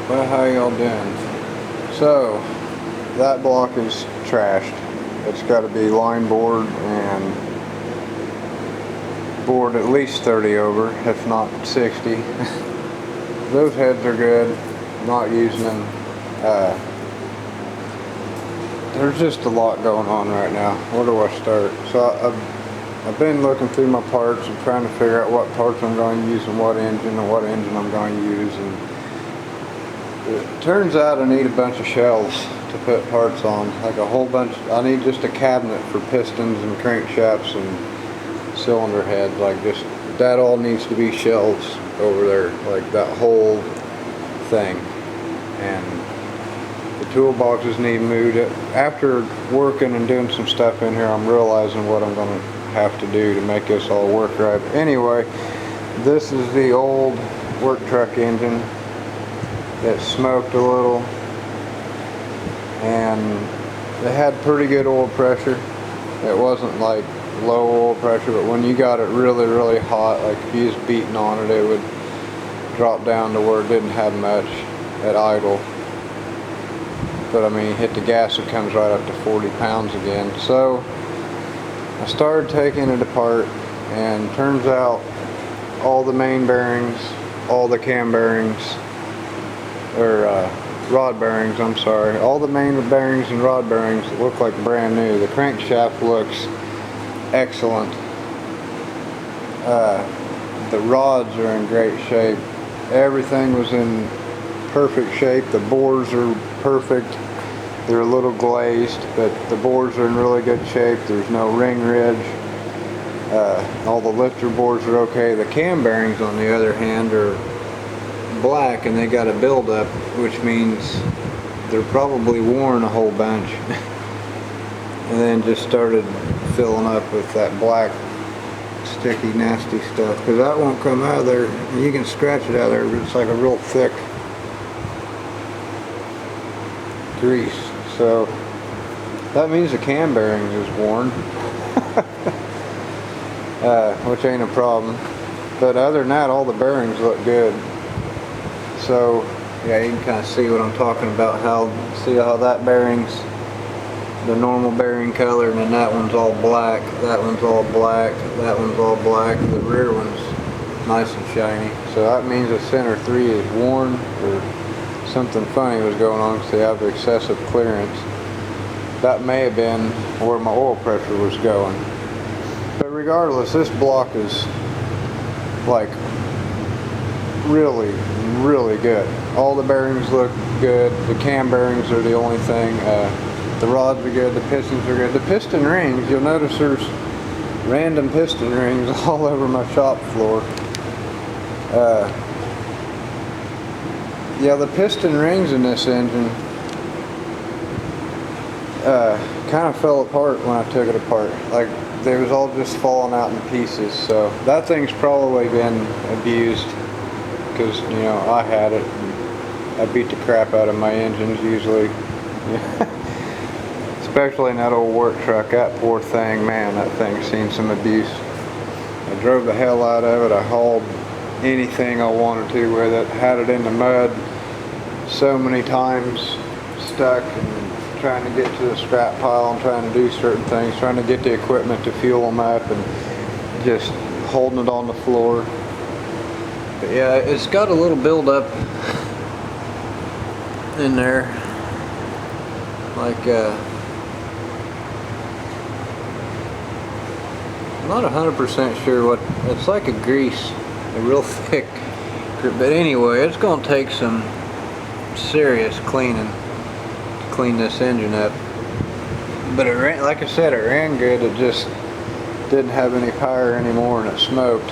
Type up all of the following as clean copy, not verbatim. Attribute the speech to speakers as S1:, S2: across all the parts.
S1: Well, how y'all doing? So, that block is trashed. It's got to be line board and board at least 30 over, if not 60. Those heads are good. I'm not using them. There's just a lot going on right now. Where do I start? So I've been looking through my parts and trying to figure out what parts I'm going to use and what engine I'm going to use. And it turns out I need a bunch of shells to put parts on, like a whole bunch. I need just a cabinet for pistons and crankshafts and cylinder heads, like just that all needs to be shells over there, like that whole thing. And the toolboxes need moved. After working and doing some stuff in here, I'm realizing what I'm going to have to do to make this all work right. But anyway, this is the old work truck engine that smoked a little, and it had pretty good oil pressure. It wasn't like low oil pressure, but when you got it really hot, like if you was beating on it, it would drop down to where it didn't have much at idle. But I mean, hit the gas, it comes right up to 40 pounds again. So I started taking it apart, and turns out all the main bearings, all the cam bearings, or rod bearings, I'm sorry, all the main bearings and rod bearings look like brand new. The crankshaft looks excellent. The rods are in great shape. Everything was in perfect shape. The bores are perfect. They're a little glazed, but the bores are in really good shape. There's no ring ridge. All the lifter bores are okay. The cam bearings, on the other hand, are black, and they got a buildup, which means they're probably worn a whole bunch and then just started filling up with that black sticky nasty stuff, because that won't come out of there. You can scratch it out of there, but it's like a real thick grease. So that means the cam bearings is worn, which ain't a problem. But other than that, all the bearings look good. So yeah, you can kind of see what I'm talking about. See how that bearing's the normal bearing color, and then that one's all black, that one's all black, that one's all black, the rear one's nice and shiny. So that means the center 3 is worn, or something funny was going on because they have excessive clearance. That may have been where my oil pressure was going. But regardless, this block is like really good. All the bearings look good. The cam bearings are the only thing. The rods are good. The pistons are good. The piston rings, you'll notice there's random piston rings all over my shop floor. Yeah, the piston rings in this engine kind of fell apart when I took it apart. Like, they was all just falling out in pieces. So that thing's probably been abused, because, you know, I had it, and I beat the crap out of my engines usually. Especially in that old work truck. That poor thing, man, that thing's seen some abuse. I drove the hell out of it. I hauled anything I wanted to with it. Had it in the mud so many times, stuck and trying to get to the scrap pile and trying to do certain things, trying to get the equipment to fuel them up, and just holding it on the floor. But yeah, it's got a little buildup in there, like I'm not 100% sure what, it's like a grease, a real thick, but anyway, it's going to take some serious cleaning to clean this engine up. But it ran, like I said, it ran good. It just didn't have any power anymore, and it smoked.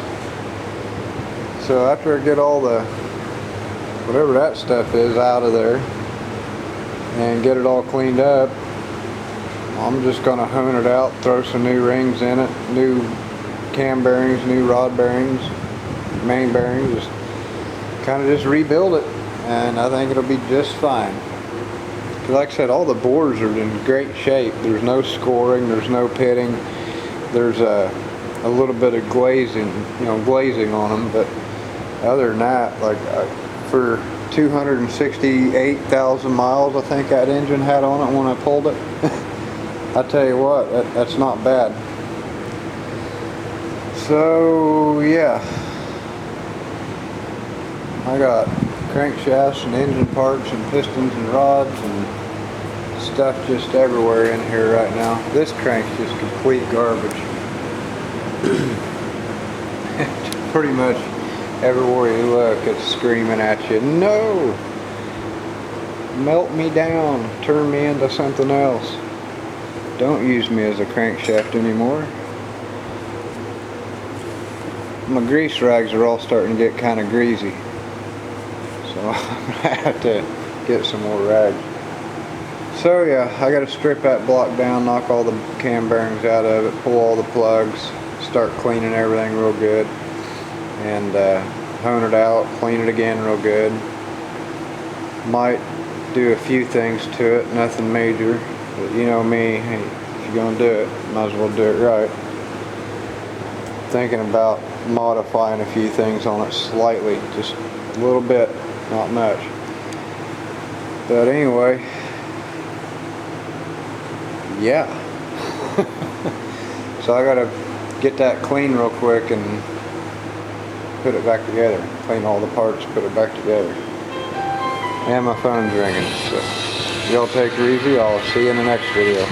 S1: So after I get all the whatever that stuff is out of there and get it all cleaned up, I'm just going to hone it out, throw some new rings in it, new cam bearings, new rod bearings, main bearings, just kind of just rebuild it, and I think it'll be just fine. Like I said, all the bores are in great shape. There's no scoring, there's no pitting, there's a little bit of glazing, glazing on them, but other than that, like for 268,000 miles I think that engine had on it when I pulled it. I tell you what, that's not bad. So yeah, I got crankshafts and engine parts and pistons and rods and stuff just everywhere in here right now. This crank's just complete garbage. Pretty much everywhere you look, it's screaming at you, no! Melt me down, turn me into something else. Don't use me as a crankshaft anymore. My grease rags are all starting to get kind of greasy, so I'm gonna have to get some more rags. So yeah, I gotta strip that block down, knock all the cam bearings out of it, pull all the plugs, start cleaning everything real good, and hone it out, clean it again real good. Might do a few things to it, nothing major, but you know me, hey, if you're gonna do it, might as well do it right. Thinking about modifying a few things on it slightly, just a little bit, not much. But anyway, yeah. So I gotta get that clean real quick and put it back together. Clean all the parts, put it back together. And my phone's ringing, so y'all take it easy. I'll see you in the next video.